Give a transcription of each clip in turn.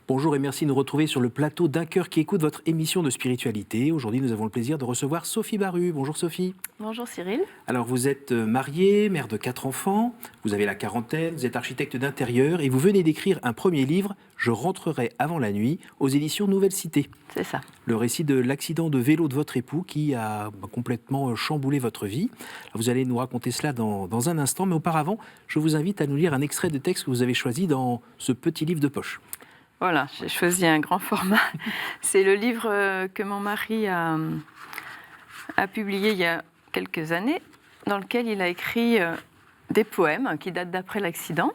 Bonjour et merci de nous retrouver sur le plateau d'Un cœur qui écoute, votre émission de spiritualité. Aujourd'hui, nous avons le plaisir de recevoir Sophie Baru. Bonjour Sophie. Bonjour Cyril. Alors, vous êtes mariée, mère de 4 enfants, vous avez la quarantaine, vous êtes architecte d'intérieur et vous venez d'écrire un premier livre, Je rentrerai avant la nuit, aux éditions Nouvelle Cité. C'est ça. Le récit de l'accident de vélo de votre époux qui a complètement chamboulé votre vie. Alors, vous allez nous raconter cela dans un instant, mais auparavant, je vous invite à nous lire un extrait de texte que vous avez choisi dans ce petit livre de poche. Voilà, j'ai choisi un grand format. C'est le livre que mon mari a publié il y a quelques années, dans lequel il a écrit des poèmes qui datent d'après l'accident.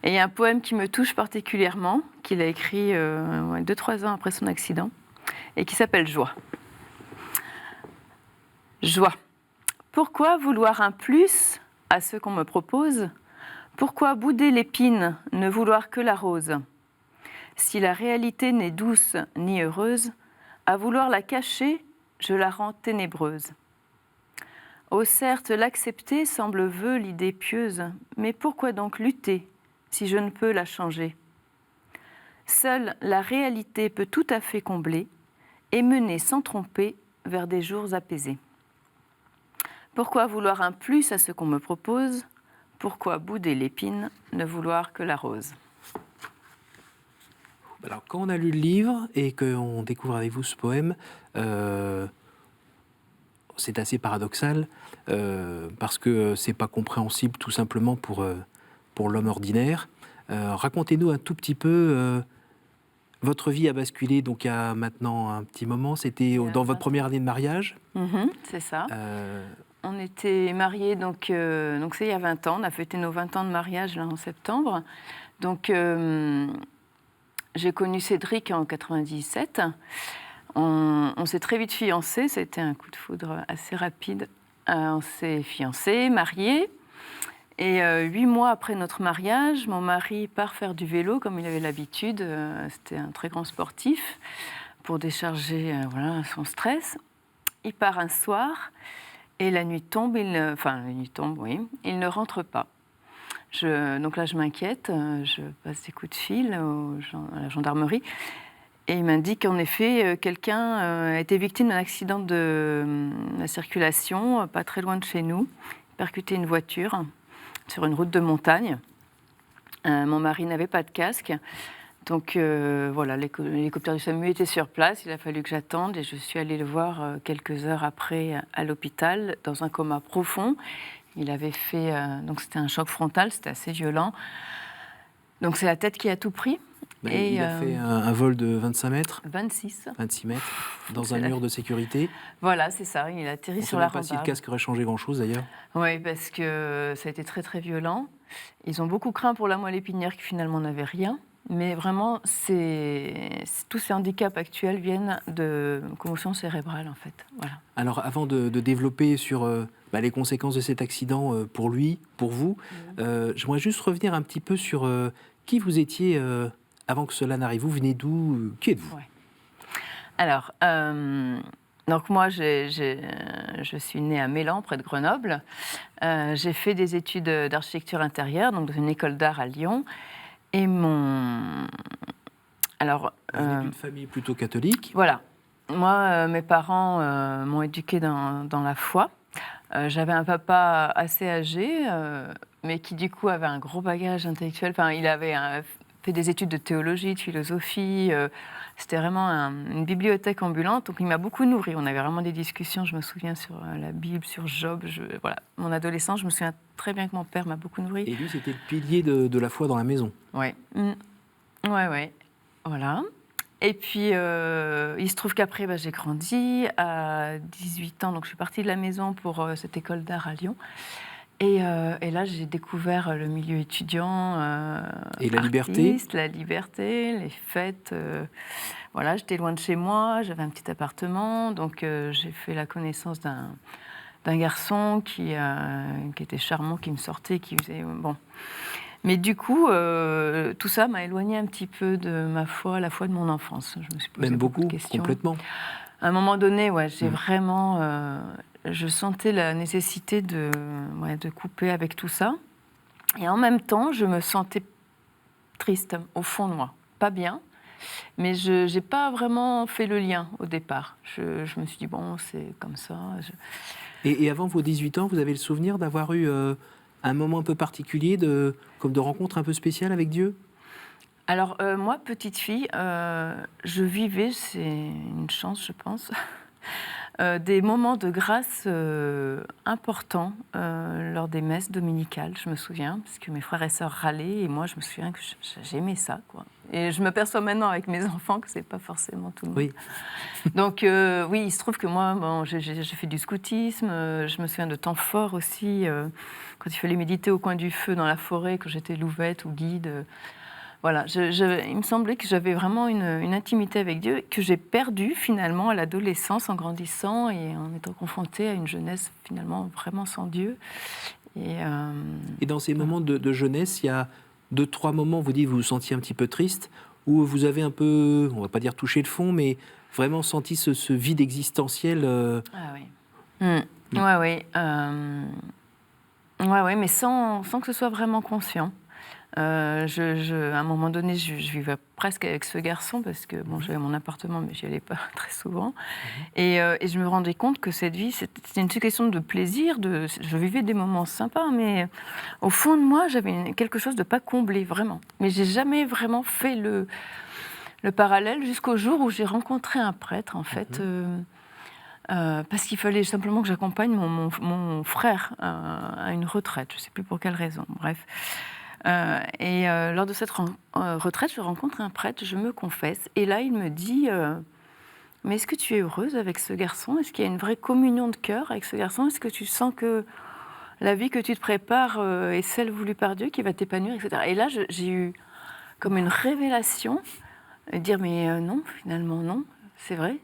Et il y a un poème qui me touche particulièrement, qu'il a écrit 2-3 ans après son accident, et qui s'appelle « Joie ». Joie. Pourquoi vouloir un plus à ce qu'on me propose ? Pourquoi bouder l'épine, ne vouloir que la rose ? Si la réalité n'est douce ni heureuse, à vouloir la cacher, je la rends ténébreuse. Oh certes, l'accepter semble vœu l'idée pieuse, mais pourquoi donc lutter si je ne peux la changer ? Seule la réalité peut tout à fait combler et mener sans tromper vers des jours apaisés. Pourquoi vouloir un plus à ce qu'on me propose ? Pourquoi bouder l'épine, ne vouloir que la rose ? Alors, quand on a lu le livre et qu'on découvre avec vous ce poème, c'est assez paradoxal parce que c'est pas compréhensible tout simplement pour l'homme ordinaire. Racontez-nous un tout petit peu. Votre vie a basculé donc il y a maintenant un petit moment. C'était dans votre première année de mariage. C'est ça. On était mariés donc c'est il y a 20 ans. On a fêté nos 20 ans de mariage là en septembre. Donc j'ai connu Cédric en 97. On s'est très vite fiancés. C'était un coup de foudre assez rapide. On s'est fiancés, mariés. Et 8 mois après notre mariage, mon mari part faire du vélo comme il avait l'habitude. C'était un très grand sportif pour décharger son stress. Il part un soir et la nuit tombe. Il ne rentre pas. Donc là, je m'inquiète, je passe des coups de fil à la gendarmerie et il m'indique qu'en effet, quelqu'un a été victime d'un accident de la circulation, pas très loin de chez nous, percuté une voiture sur une route de montagne. Mon mari n'avait pas de casque, donc l'hélicoptère du SAMU était sur place, il a fallu que j'attende et je suis allée le voir quelques heures après à l'hôpital dans un coma profond. Il avait fait, donc c'était un choc frontal, c'était assez violent. Donc c'est la tête qui a tout pris. Il a fait un vol de 25 mètres 26 mètres, dans un mur de sécurité. Voilà, c'est ça, il a atterri sur la rambarde. On ne sait pas si le casque aurait changé grand-chose d'ailleurs. Oui, parce que ça a été très très violent. Ils ont beaucoup craint pour la moelle épinière qui finalement n'avait rien. Mais vraiment, tous ces handicaps actuels viennent de commotion cérébrale, en fait. Voilà. Alors, avant de développer sur les conséquences de cet accident pour lui, pour vous, j'aimerais juste revenir un petit peu sur qui vous étiez avant que cela n'arrive. Vous venez d'où ? Qui êtes-vous ? Alors, donc moi, je suis née à Mélan, près de Grenoble. J'ai fait des études d'architecture intérieure, donc dans une école d'art à Lyon. Et Alors, vous venez d'une famille plutôt catholique. Voilà. Moi, mes parents m'ont éduquée dans la foi. J'avais un papa assez âgé, mais qui du coup avait un gros bagage intellectuel. Enfin, il avait fait des études de théologie, de philosophie. C'était vraiment une bibliothèque ambulante. Donc, il m'a beaucoup nourrie. On avait vraiment des discussions, je me souviens, sur la Bible, sur Job. Mon adolescence, je me souviens très bien que mon père m'a beaucoup nourrie. Et lui, c'était le pilier de la foi dans la maison. Oui. Ouais. Voilà. Et puis, il se trouve qu'après, j'ai grandi à 18 ans. Donc, je suis partie de la maison pour cette école d'art à Lyon. Et là, j'ai découvert le milieu étudiant. Et la artiste, la liberté, les fêtes. J'étais loin de chez moi, j'avais un petit appartement. Donc, j'ai fait la connaissance d'un garçon qui était charmant, qui me sortait, qui faisait... Mais du coup, tout ça m'a éloignée un petit peu de ma foi, la foi de mon enfance. Je me suis posé beaucoup de questions. Complètement. À un moment donné, j'ai vraiment... je sentais la nécessité de couper avec tout ça. Et en même temps, je me sentais triste, au fond de moi. Pas bien, Mais je n'ai pas vraiment fait le lien au départ. Je me suis dit, bon, c'est comme ça. Et avant vos 18 ans, vous avez le souvenir d'avoir eu un moment un peu particulier, comme de rencontre un peu spéciale avec Dieu? Alors, moi, petite fille, je vivais, c'est une chance, je pense, des moments de grâce importants lors des messes dominicales, je me souviens, parce que mes frères et sœurs râlaient, et moi, je me souviens que j'aimais ça, quoi. Et je me perçois maintenant avec mes enfants que c'est pas forcément tout le monde. Oui. Donc, oui, il se trouve que moi, bon, j'ai fait du scoutisme, je me souviens de temps forts aussi, quand il fallait méditer au coin du feu dans la forêt, quand j'étais louvette ou guide. Voilà, il me semblait que j'avais vraiment une intimité avec Dieu que j'ai perdue finalement à l'adolescence en grandissant et en étant confrontée à une jeunesse finalement vraiment sans Dieu. Et dans ces moments de jeunesse, il y a 2-3 moments, vous dites, vous vous sentiez un petit peu triste, où vous avez un peu, on va pas dire touché le fond, mais vraiment senti ce vide existentiel. Ah oui. Ouais, oui. Ouais, mais sans que ce soit vraiment conscient. À un moment donné, je vivais presque avec ce garçon parce que bon, j'avais mon appartement, mais j'y allais pas très souvent. Et je me rendais compte que cette vie, c'était une question de plaisir. Je vivais des moments sympas, mais au fond de moi, j'avais quelque chose de pas comblé, vraiment. Mais j'ai jamais vraiment fait le parallèle jusqu'au jour où j'ai rencontré un prêtre, en fait. Parce qu'il fallait simplement que j'accompagne mon frère à une retraite. Je ne sais plus pour quelle raison. Bref. Lors de cette retraite, je rencontre un prêtre, je me confesse. Et là, il me dit mais est-ce que tu es heureuse avec ce garçon? Est-ce qu'il y a une vraie communion de cœur avec ce garçon? Est-ce que tu sens que la vie que tu te prépares est celle voulue par Dieu, qui va t'épanouir, etc. Et là, j'ai eu comme une révélation, de dire mais non, finalement non, c'est vrai.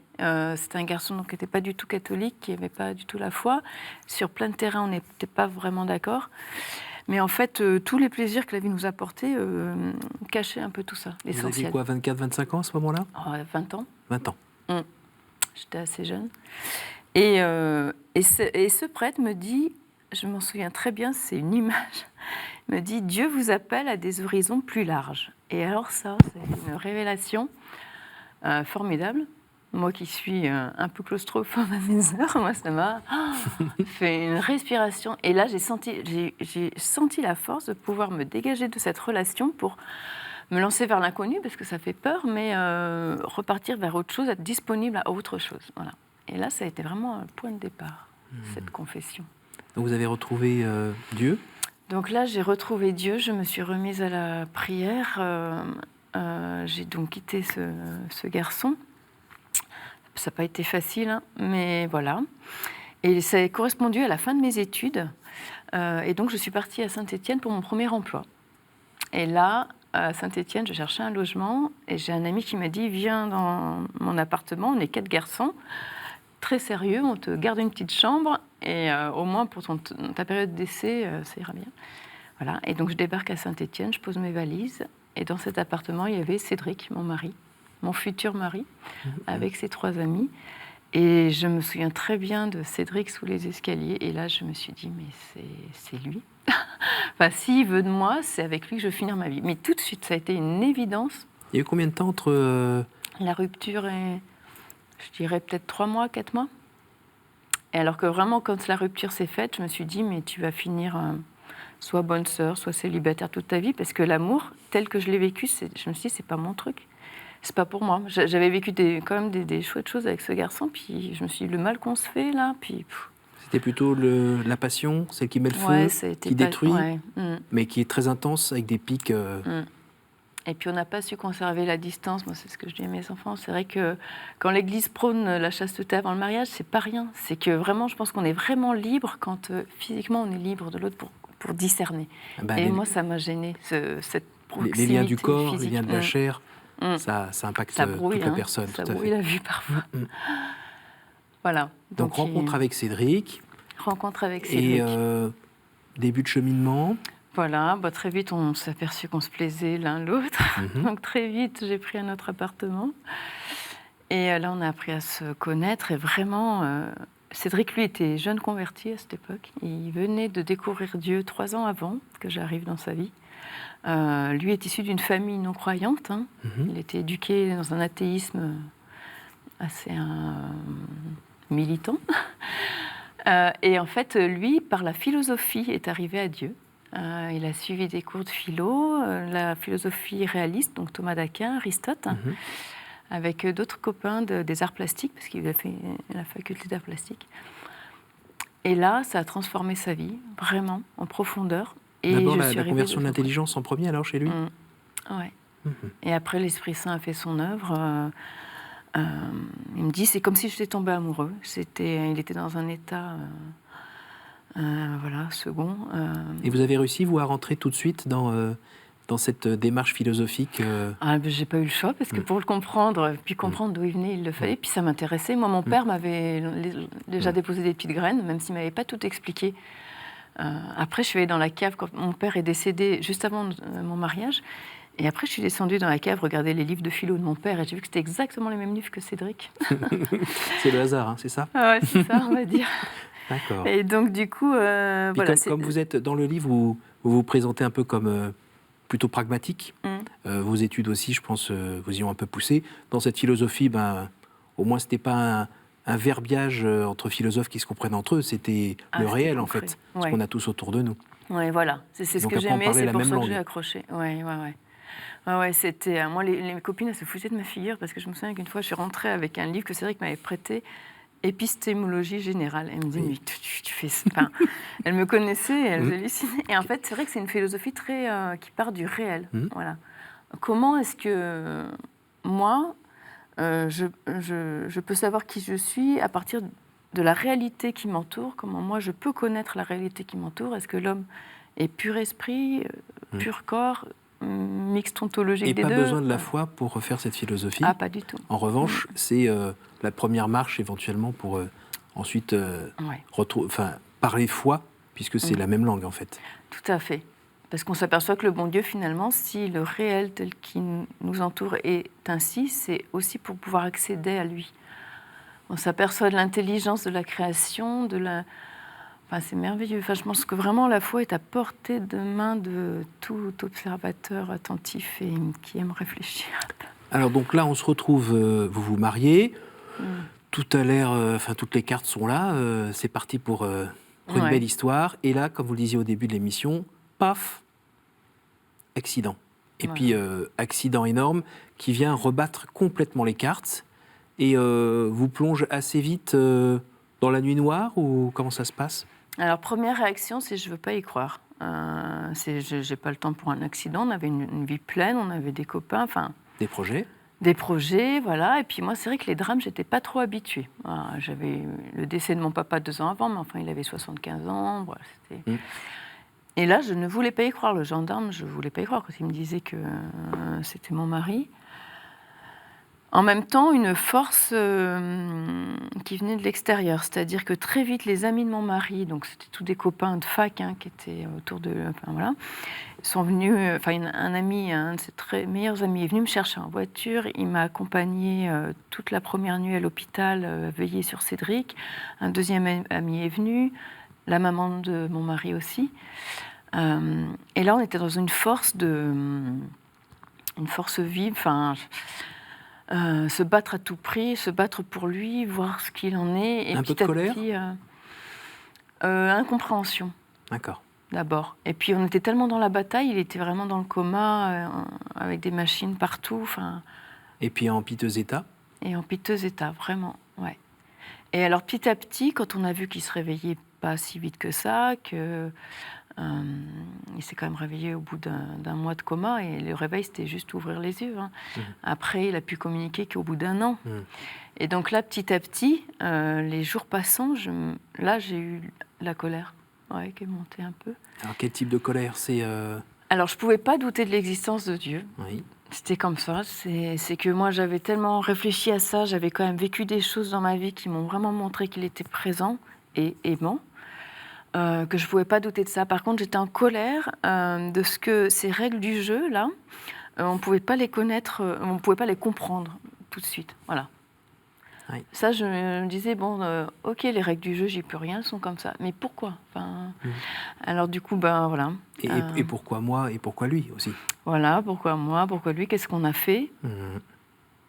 C'était un garçon donc, qui n'était pas du tout catholique, qui n'avait pas du tout la foi. Sur plein de terrains, on n'était pas vraiment d'accord. Mais en fait, tous les plaisirs que la vie nous apportait cachaient un peu tout ça, l'essentiel. Vous aviez quoi, 24-25 ans à ce moment-là? 20 ans. 20 ans. J'étais assez jeune. Et ce prêtre me dit, je m'en souviens très bien, c'est une image, il me dit « Dieu vous appelle à des horizons plus larges ». Et alors ça, c'est une révélation formidable. Moi qui suis un peu claustrophobe à mes heures, moi ça m'a fait une respiration. Et là, j'ai senti la force de pouvoir me dégager de cette relation pour me lancer vers l'inconnu, parce que ça fait peur, mais repartir vers autre chose, être disponible à autre chose. Voilà. Et là, ça a été vraiment un point de départ, cette confession. Donc vous avez retrouvé Dieu? Donc là, j'ai retrouvé Dieu, je me suis remise à la prière. J'ai donc quitté ce garçon. Ça n'a pas été facile, hein, mais voilà. Et ça a correspondu à la fin de mes études. Et donc, je suis partie à Saint-Étienne pour mon premier emploi. Et là, à Saint-Étienne, je cherchais un logement. Et j'ai un ami qui m'a dit « Viens dans mon appartement, on est 4 garçons. Très sérieux, on te garde une petite chambre. Et au moins, pour ta période d'essai, ça ira bien. » Voilà. Et donc, je débarque à Saint-Étienne, je pose mes valises. Et dans cet appartement, il y avait Cédric, mon mari, mon futur mari, avec ses 3 amis. Et je me souviens très bien de Cédric sous les escaliers. Et là, je me suis dit, mais c'est lui. Enfin, s'il veut de moi, c'est avec lui que je vais finir ma vie. Mais tout de suite, ça a été une évidence. Il y a eu combien de temps entre... La rupture est, je dirais, peut-être 3 mois, 4 mois. Et alors que vraiment, quand la rupture s'est faite, je me suis dit, mais tu vas finir soit bonne sœur, soit célibataire toute ta vie. Parce que l'amour, tel que je l'ai vécu, je me suis dit, c'est pas mon truc. C'est pas pour moi. J'avais vécu quand même des chouettes choses avec ce garçon, puis je me suis dit, le mal qu'on se fait, là, puis... C'était plutôt la passion, celle qui met le feu, qui détruit, mais qui est très intense, avec des pics... Et puis on n'a pas su conserver la distance. Moi, c'est ce que je dis à mes enfants. C'est vrai que quand l'Église prône la chasteté avant le mariage, c'est pas rien. C'est que vraiment, je pense qu'on est vraiment libre quand physiquement on est libre de l'autre pour discerner. Et moi, ça m'a gênée, cette proximité les liens du corps, physique. les liens de la chair... Ça impacte toute la personne. Ça brouille la vue parfois. Voilà. Donc rencontre avec Cédric. Rencontre avec Cédric. Et début de cheminement. Voilà. Très vite, on s'est aperçu qu'on se plaisait l'un l'autre. Donc très vite, j'ai pris un autre appartement. Et là, on a appris à se connaître. Et vraiment, Cédric, lui, était jeune converti à cette époque. Il venait de découvrir Dieu 3 ans avant que j'arrive dans sa vie. Lui est issu d'une famille non croyante. Hein. Il était éduqué dans un athéisme assez militant. Et en fait, lui, par la philosophie, est arrivé à Dieu. Il a suivi des cours de philo, la philosophie réaliste, donc Thomas d'Aquin, Aristote, avec d'autres copains des arts plastiques, parce qu'il a fait la faculté d'arts plastiques. Et là, ça a transformé sa vie, vraiment, en profondeur. Et d'abord, la conversion de l'intelligence en premier, alors, chez lui. Ouais. Et après, l'Esprit Saint a fait son œuvre. Il me dit, c'est comme si j'étais tombée amoureux. Il était dans un état, second. Et vous avez réussi, vous, à rentrer tout de suite dans cette démarche philosophique J'ai pas eu le choix, parce que pour le comprendre, puis comprendre d'où il venait, il le fallait. Puis ça m'intéressait. Moi, mon père m'avait déjà déposé des petites graines, même s'il m'avait pas tout expliqué. Après, je suis allée dans la cave quand mon père est décédé, juste avant mon mariage. Et après, je suis descendue dans la cave regarder les livres de philo de mon père, et j'ai vu que c'était exactement les mêmes livres que Cédric. C'est le hasard, hein, c'est ça? Ouais, c'est ça, on va dire. D'accord. Et donc, du coup, voilà. Comme vous êtes dans le livre, vous vous présentez un peu comme plutôt pragmatique. Vos études aussi, je pense, vous y ont un peu poussé. Dans cette philosophie, au moins, c'était pas un verbiage entre philosophes qui se comprennent entre eux, c'était le réel, en fait, ce qu'on a tous autour de nous. Oui, voilà. C'est ce que j'aimais, c'est pour ça que j'ai accroché. Ouais, c'était... moi, les copines, elles se foutaient de ma figure, parce que je me souviens qu'une fois, je suis rentrée avec un livre que Cédric m'avait prêté, Épistémologie générale. Elle me dit, mais tu fais ça. Enfin, elle me connaissait, elle hallucinait. Et en fait, c'est vrai que c'est une philosophie très qui part du réel. Voilà. Comment est-ce que moi, je peux savoir qui je suis à partir de la réalité qui m'entoure? Comment moi, je peux connaître la réalité qui m'entoure? Est-ce que l'homme est pur esprit, pur corps, mixte ontologique des deux? Et pas besoin de la foi pour refaire cette philosophie? Ah, pas du tout. En revanche, c'est la première marche éventuellement pour ensuite parler foi, puisque c'est la même langue en fait. Tout à fait. Parce qu'on s'aperçoit que le bon Dieu, finalement, si le réel tel qu'il nous entoure est ainsi, c'est aussi pour pouvoir accéder à lui. On s'aperçoit de l'intelligence de la création, c'est merveilleux. Enfin, je pense que vraiment la foi est à portée de main de tout observateur attentif et qui aime réfléchir. Alors donc là, on se retrouve, vous vous mariez, tout a l'air, toutes les cartes sont là, c'est parti pour une belle histoire. Et là, comme vous le disiez au début de l'émission, paf, accident. Et puis accident énorme qui vient rebattre complètement les cartes et vous plonge assez vite dans la nuit noire, ou comment ça se passe? Alors, première réaction, c'est je ne veux pas y croire. Je n'ai pas le temps pour un accident. On avait une vie pleine, on avait des copains, Des projets. Des projets, voilà. Et puis moi, c'est vrai que les drames, je n'étais pas trop habituée. J'avais eu le décès de mon papa 2 ans avant, mais enfin, il avait 75 ans. Voilà, Et là, je ne voulais pas y croire. Le gendarme, je ne voulais pas y croire quand il me disait que c'était mon mari. En même temps, une force qui venait de l'extérieur. C'est-à-dire que très vite, les amis de mon mari, donc c'était tous des copains de fac qui étaient autour de... sont venus... un ami, un de ses meilleurs amis, est venu me chercher en voiture. Il m'a accompagnée toute la première nuit à l'hôpital, veiller sur Cédric. Un deuxième ami est venu, la maman de mon mari aussi. Et là, on était dans une force vive, se battre à tout prix, se battre pour lui, voir ce qu'il en est. Et un peu de colère? Incompréhension. D'accord. D'abord. Et puis on était tellement dans la bataille, il était vraiment dans le coma, avec des machines partout. Et puis en piteux état? Et en piteux état, vraiment, ouais. Et alors petit à petit, quand on a vu qu'il se réveillait pas si vite que ça, il s'est quand même réveillé au bout d'un mois de coma, et le réveil, c'était juste ouvrir les yeux. Après, il a pu communiquer qu'au bout d'1 an. Et donc là, petit à petit, les jours passant, j'ai eu la colère qui est montée un peu. Alors, quel type de colère? Alors, je ne pouvais pas douter de l'existence de Dieu. Oui. C'était comme ça. C'est que moi, j'avais tellement réfléchi à ça, j'avais quand même vécu des choses dans ma vie qui m'ont vraiment montré qu'il était présent et aimant. Que je ne pouvais pas douter de ça. Par contre, j'étais en colère de ce que ces règles du jeu, là, on ne pouvait pas les connaître, on ne pouvait pas les comprendre tout de suite. Voilà. Oui. Ça, je me disais, bon, ok, les règles du jeu, j'y peux rien, elles sont comme ça. Mais pourquoi? Alors du coup, ben voilà. Et pourquoi moi et pourquoi lui aussi? Voilà, pourquoi moi, pourquoi lui, qu'est-ce qu'on a fait? Mmh.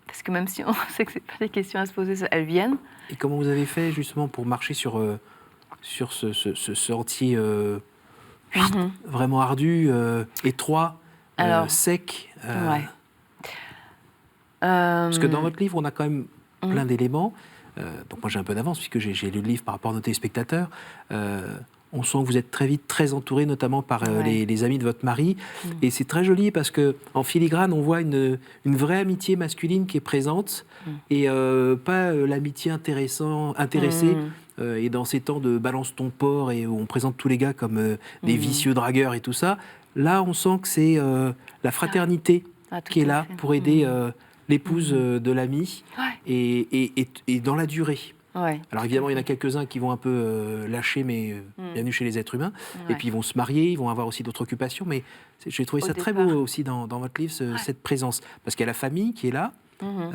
Parce que même si on sait que c'est pas des questions à se poser, elles viennent. Et comment vous avez fait justement pour marcher sur ce sentier Mhm. vraiment ardu, étroit, Alors, sec? ouais. Parce que dans votre livre, on a quand même plein Mhm. d'éléments. Donc moi j'ai un peu d'avance puisque j'ai lu le livre par rapport à nos téléspectateurs. On sent que vous êtes très vite très entouré, notamment par Ouais. les amis de votre mari. Mhm. Et c'est très joli parce que en filigrane, on voit une vraie amitié masculine qui est présente Mhm. et pas l'amitié intéressée. Mhm. Et dans ces temps de balance ton porc et où on présente tous les gars comme des Mhm. vicieux dragueurs et tout ça, là on sent que c'est la fraternité Ah, tout qui est à là fait. pour aider l'épouse Mhm. de l'ami Ouais. et dans la durée. Ouais, Alors tout évidemment, à il y en a fait. quelques-uns qui vont un peu lâcher, mais bienvenue chez les êtres humains. Et Ouais. puis ils vont se marier, ils vont avoir aussi d'autres occupations. Mais j'ai trouvé Au ça très départ. beau aussi dans votre livre, cette présence. Parce qu'il y a la famille qui est là, Mhm.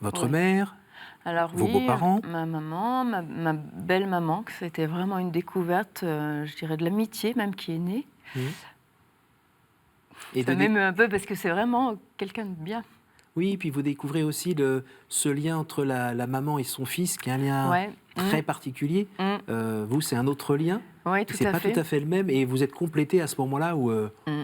votre Ouais. mère, Alors vos oui, beaux-parents. ma maman, ma belle-maman, que c'était vraiment une découverte, je dirais de l'amitié même qui est née. Mhm. Et Ça m'émeut un peu parce que c'est vraiment quelqu'un de bien. Oui, puis vous découvrez aussi ce lien entre la maman et son fils, qui est un lien Ouais. très particulier. Vous, c'est un autre lien. Oui, Et tout c'est à pas fait. tout à fait le même. Et vous êtes complété à ce moment-là où Mm.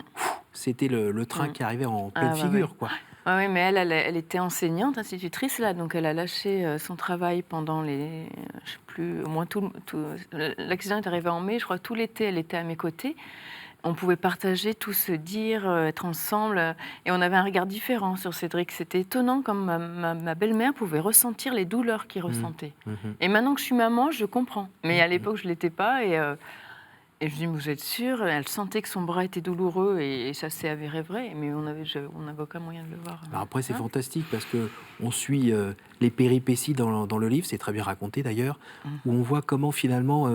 c'était le train Mm. qui arrivait en pleine Ah ouais, ouais. figure, quoi. Ouais, ouais, mais elle était enseignante, institutrice là, donc elle a lâché son travail pendant je sais plus, au moins l'accident est arrivé en mai, je crois tout l'été elle était à mes côtés. On pouvait partager, tout se dire, être ensemble, et on avait un regard différent sur Cédric. C'était étonnant comme ma belle-mère pouvait ressentir les douleurs qu'il Mhm. ressentait. Mhm. Et maintenant que je suis maman, je comprends. Mais à Mhm. l'époque, je ne l'étais pas, et je lui dis, mais vous êtes sûre? Elle sentait que son bras était douloureux, et ça s'est avéré vrai, mais on n'avait aucun moyen de le voir. Alors après, c'est Hein. fantastique parce que on suit les péripéties dans le livre, c'est très bien raconté d'ailleurs, où on voit comment finalement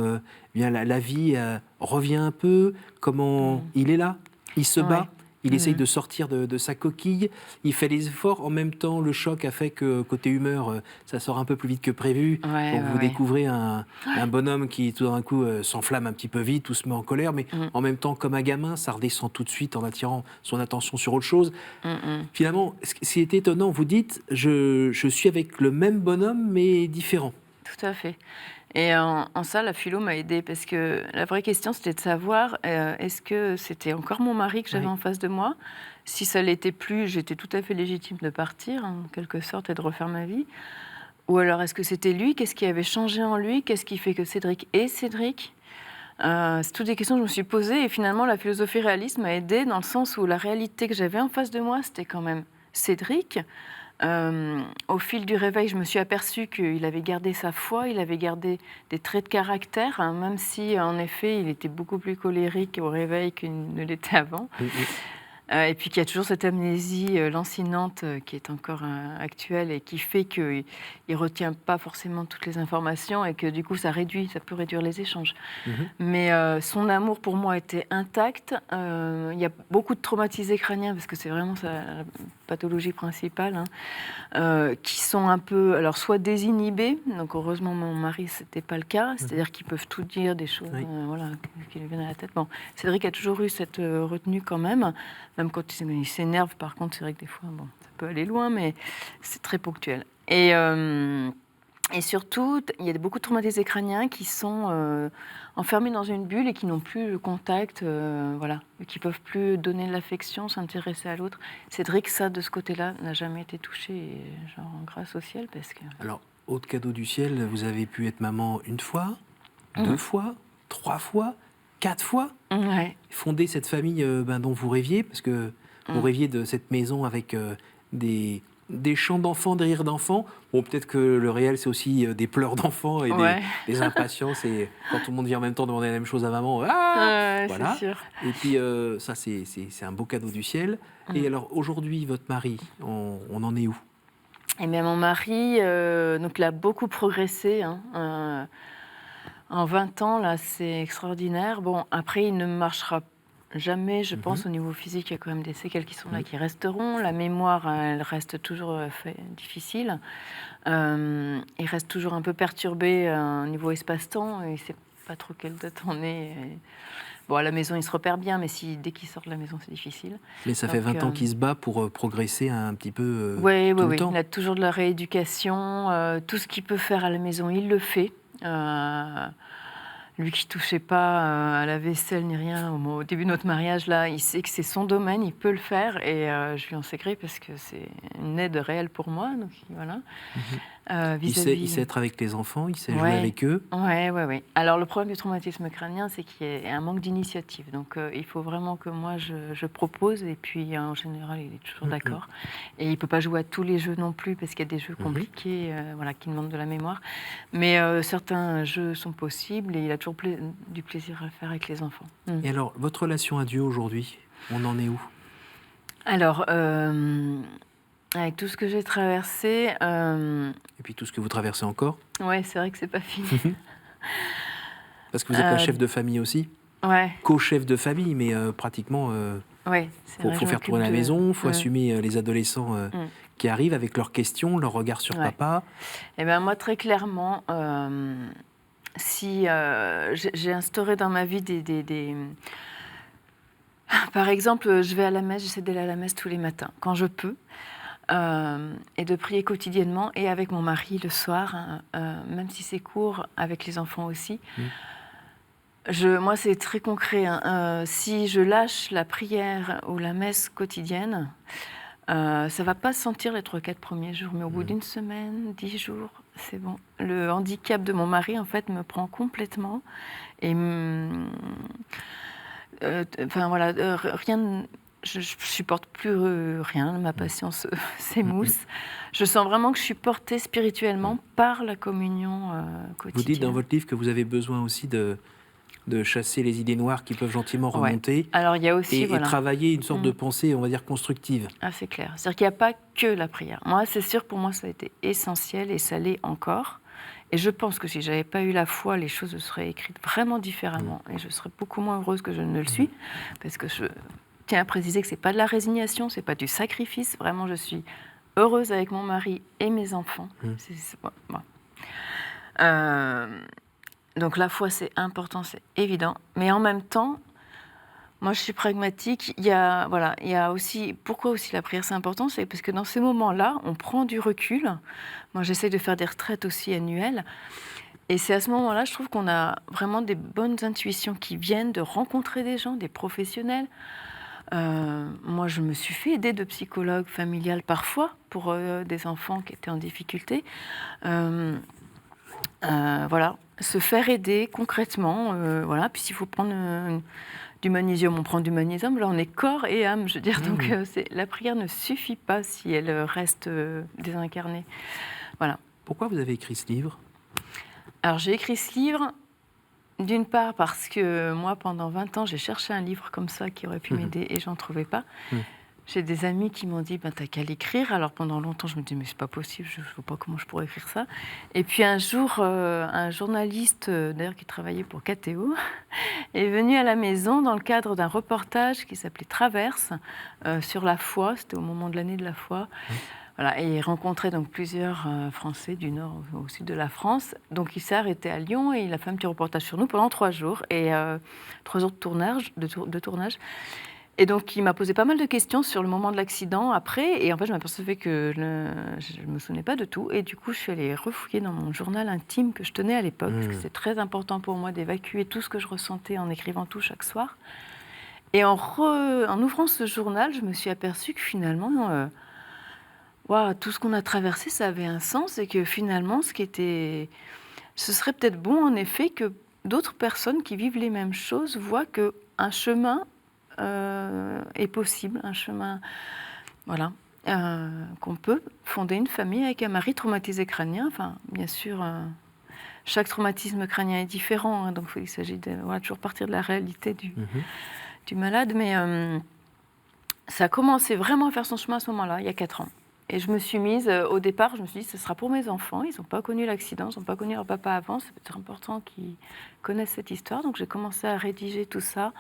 bien la vie revient un peu, comment il est là, il se Ouais. bat, il essaye de sortir de sa coquille, il fait les efforts, en même temps le choc a fait que côté humeur, ça sort un peu plus vite que prévu, Ouais, donc ouais, vous ouais. découvrez un bonhomme qui tout d'un coup s'enflamme un petit peu vite, tout se met en colère, mais en même temps comme un gamin, ça redescend tout de suite en attirant son attention sur autre chose. Finalement, ce qui est étonnant, vous dites, je suis avec le même bonhomme, mais différent. Tout à fait. Et en ça, la philo m'a aidée parce que la vraie question, c'était de savoir est-ce que c'était encore mon mari que j'avais Oui. en face de moi? Si ça l'était plus, j'étais tout à fait légitime de partir, en quelque sorte, et de refaire ma vie. Ou alors, est-ce que c'était lui? Qu'est-ce qui avait changé en lui? Qu'est-ce qui fait que Cédric est Cédric? C'est toutes des questions que je me suis posées. Et finalement, la philosophie réaliste m'a aidée dans le sens où la réalité que j'avais en face de moi, c'était quand même Cédric. Au fil du réveil, je me suis aperçue qu'il avait gardé sa foi, il avait gardé des traits de caractère, hein, même si, en effet, il était beaucoup plus colérique au réveil qu'il ne l'était avant. Et puis qu'il y a toujours cette amnésie lancinante qui est encore actuelle et qui fait qu'il ne retient pas forcément toutes les informations et que du coup, ça peut réduire les échanges. Mais son amour pour moi était intact. Il y a beaucoup de traumatisés crâniens, parce que c'est vraiment la pathologie principale, qui sont un peu, alors soit désinhibés, donc heureusement mon mari c'était pas le cas, c'est-à-dire qu'ils peuvent tout dire, des choses voilà, qui lui viennent à la tête. Bon, Cédric a toujours eu cette retenue quand même quand il s'énerve, par contre c'est vrai que des fois bon, ça peut aller loin, mais c'est très ponctuel. Et surtout, il y a beaucoup de traumatisés crâniens qui sont enfermés dans une bulle et qui n'ont plus le contact, voilà, qui ne peuvent plus donner de l'affection, s'intéresser à l'autre. Cédric, ça, de ce côté-là, n'a jamais été touché, et, genre grâce au ciel, parce que... Alors, autre cadeau du ciel, vous avez pu être maman une fois, 2 fois, 3 fois, 4 fois, Ouais. fonder cette famille dont vous rêviez, parce que vous rêviez de cette maison avec des chants d'enfants, des rires d'enfants. Bon, peut-être que le réel, c'est aussi des pleurs d'enfants et des impatiences. Et quand tout le monde vient en même temps demander la même chose à maman, voilà. C'est sûr. Et puis, ça, c'est un beau cadeau du ciel. Et alors, aujourd'hui, votre mari, on en est où? Et bien, mon mari, donc, il a beaucoup progressé, en 20 ans, là, c'est extraordinaire. Bon, après, il ne marchera jamais, je pense, au niveau physique, il y a quand même des séquelles qui sont là, qui resteront. La mémoire, elle reste toujours difficile. Il reste toujours un peu perturbé au niveau espace-temps. Il ne sait pas trop quelle date on est. Bon, à la maison, il se repère bien, mais dès qu'il sort de la maison, c'est difficile. Mais ça fait 20 ans qu'il se bat pour progresser un petit peu oui, tout le temps. Il a toujours de la rééducation. Tout ce qu'il peut faire à la maison, il le fait. Lui qui ne touchait pas à la vaisselle ni rien au début de notre mariage, là, il sait que c'est son domaine, il peut le faire. Et je lui en sais gré parce que c'est une aide réelle pour moi. Donc, voilà. Il sait être avec les enfants, il sait jouer avec eux. Oui. Alors, le problème du traumatisme crânien, c'est qu'il y a un manque d'initiative. Donc, il faut vraiment que moi, je propose. Et puis, en général, il est toujours d'accord. Et il ne peut pas jouer à tous les jeux non plus, parce qu'il y a des jeux compliqués qui demandent de la mémoire. Mais certains jeux sont possibles et il a toujours du plaisir à le faire avec les enfants. Et alors, votre relation à Dieu aujourd'hui, on en est où? Alors, avec tout ce que j'ai traversé... Et puis tout ce que vous traversez encore? Oui, c'est vrai que c'est pas fini. Parce que vous êtes la chef de famille aussi? Ouais. Co-chef de famille, mais pratiquement... faut faire tourner la maison, il faut assumer les adolescents qui arrivent avec leurs questions, leur regard sur papa. Eh bien, moi, très clairement, si j'ai instauré dans ma vie des... Par exemple, je vais à la messe, j'essaie d'aller à la messe tous les matins, quand je peux. Et de prier quotidiennement et avec mon mari le soir, même si c'est court, avec les enfants aussi. Moi, c'est très concret. Si je lâche la prière ou la messe quotidienne, ça ne va pas se sentir les 3-4 premiers jours, mais au bout d'une semaine, 10 jours, c'est bon. Le handicap de mon mari, en fait, me prend complètement. Et rien... Je ne supporte plus rien, ma patience s'émousse. Je sens vraiment que je suis portée spirituellement par la communion quotidienne. Vous dites dans votre livre que vous avez besoin aussi de chasser les idées noires qui peuvent gentiment remonter. Alors, il y a aussi, et travailler une sorte de pensée, on va dire, constructive. Ah, c'est clair. C'est-à-dire qu'il n'y a pas que la prière. Moi, c'est sûr, pour moi, ça a été essentiel et ça l'est encore. Et je pense que si je n'avais pas eu la foi, les choses se seraient écrites vraiment différemment. Et je serais beaucoup moins heureuse que je ne le suis. Parce que je tiens à préciser que ce n'est pas de la résignation, ce n'est pas du sacrifice. Vraiment, je suis heureuse avec mon mari et mes enfants. Donc la foi, c'est important, c'est évident. Mais en même temps, moi, je suis pragmatique. Il y a aussi... Pourquoi aussi la prière, c'est important? C'est parce que dans ces moments-là, on prend du recul. Moi, j'essaie de faire des retraites aussi annuelles. Et c'est à ce moment-là, je trouve qu'on a vraiment des bonnes intuitions qui viennent de rencontrer des gens, des professionnels. Moi, je me suis fait aider de psychologue familial parfois pour des enfants qui étaient en difficulté. Se faire aider concrètement. Puis s'il faut prendre du magnésium, on prend du magnésium. Là, on est corps et âme, je veux dire. Donc, la prière ne suffit pas si elle reste désincarnée. Voilà. Pourquoi vous avez écrit ce livre? Alors, j'ai écrit ce livre... D'une part parce que moi, pendant 20 ans, j'ai cherché un livre comme ça qui aurait pu m'aider et j'en trouvais pas. J'ai des amis qui m'ont dit, t'as qu'à l'écrire. Alors pendant longtemps, je me disais, mais c'est pas possible, je ne vois pas comment je pourrais écrire ça. Et puis un jour, un journaliste, d'ailleurs qui travaillait pour KTO, est venu à la maison dans le cadre d'un reportage qui s'appelait Traverse, sur la foi. C'était au moment de l'année de la foi. Voilà, et il rencontrait donc plusieurs Français du nord au sud de la France. Donc il s'est arrêté à Lyon et il a fait un petit reportage sur nous pendant 3 jours. Et 3 jours de tournage. Et donc il m'a posé pas mal de questions sur le moment de l'accident après. Et en fait, je m'apercevais que je ne me souvenais pas de tout. Et du coup, je suis allée refouiller dans mon journal intime que je tenais à l'époque. Parce que c'est très important pour moi d'évacuer tout ce que je ressentais en écrivant tout chaque soir. Et en ouvrant ce journal, je me suis aperçue que finalement... tout ce qu'on a traversé, ça avait un sens et que finalement, ce serait peut-être bon en effet que d'autres personnes qui vivent les mêmes choses voient qu'un chemin est possible, un chemin, qu'on peut fonder une famille avec un mari traumatisé crânien. Enfin, bien sûr, chaque traumatisme crânien est différent, donc il s'agit de toujours partir de la réalité du malade, mais ça a commencé vraiment à faire son chemin à ce moment-là, il y a 4 ans. Et je me suis mise, au départ, je me suis dit, ce sera pour mes enfants. Ils n'ont pas connu l'accident, ils n'ont pas connu leur papa avant. C'est peut-être important qu'ils connaissent cette histoire. Donc j'ai commencé à rédiger tout ça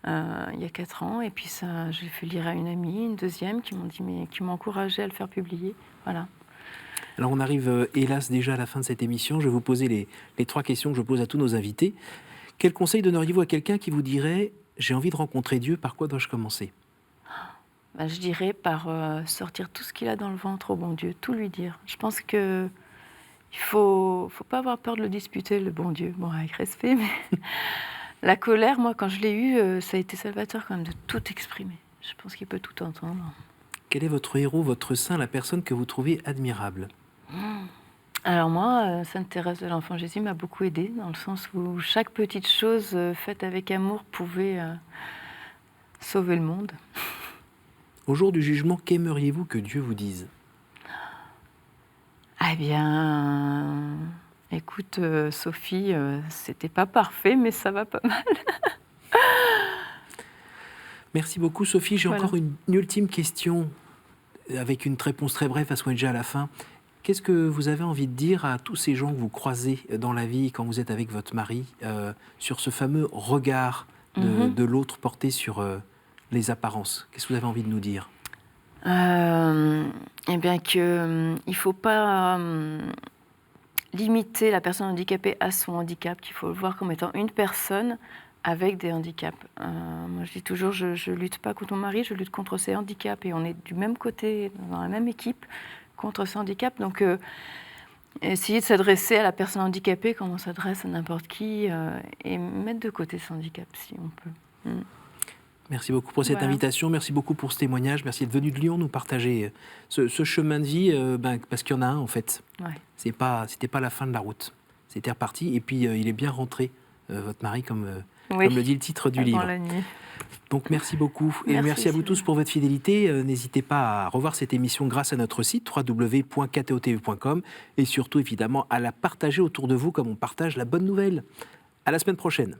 il y a 4 ans. Et puis ça, j'ai fait lire à une amie, une deuxième, qui m'a encouragée à le faire publier. Voilà. Alors on arrive hélas déjà à la fin de cette émission. Je vais vous poser les 3 questions que je pose à tous nos invités. Quel conseil donneriez-vous à quelqu'un qui vous dirait « j'ai envie de rencontrer Dieu, par quoi dois-je commencer ?» Je dirais par sortir tout ce qu'il a dans le ventre au bon Dieu, tout lui dire. Je pense que il faut pas avoir peur de le disputer, le bon Dieu. Bon, avec respect, mais la colère, moi, quand je l'ai eue, ça a été salvateur quand même de tout exprimer. Je pense qu'il peut tout entendre. Quel est votre héros, votre saint, la personne que vous trouvez admirable ? Alors moi, Sainte Thérèse de l'Enfant Jésus m'a beaucoup aidée, dans le sens où chaque petite chose faite avec amour pouvait sauver le monde. Au jour du jugement, qu'aimeriez-vous que Dieu vous dise ? Eh bien, écoute, Sophie, c'était pas parfait, mais ça va pas mal. Merci beaucoup, Sophie. J'ai encore une ultime question, avec une réponse très brève, parce qu'on est déjà à la fin. Qu'est-ce que vous avez envie de dire à tous ces gens que vous croisez dans la vie, quand vous êtes avec votre mari, sur ce fameux regard de l'autre porté sur les apparences ? Qu'est-ce que vous avez envie de nous dire ? Eh bien qu'il ne faut pas limiter la personne handicapée à son handicap, qu'il faut le voir comme étant une personne avec des handicaps. Moi, je dis toujours, je ne lutte pas contre mon mari, je lutte contre ses handicaps. Et on est du même côté, dans la même équipe, contre ses handicaps. Donc, essayer de s'adresser à la personne handicapée comme on s'adresse à n'importe qui, et mettre de côté son handicap, si on peut. Merci beaucoup pour cette invitation, merci beaucoup pour ce témoignage, merci d'être venu de Lyon nous partager ce chemin de vie, parce qu'il y en a un en fait. C'était pas la fin de la route, c'était reparti, et puis il est bien rentré, votre mari, comme le dit le titre du livre. La nuit. Donc merci beaucoup, et merci à vous tous pour votre fidélité. N'hésitez pas à revoir cette émission grâce à notre site www.ktotv.com, et surtout évidemment à la partager autour de vous comme on partage la bonne nouvelle. À la semaine prochaine.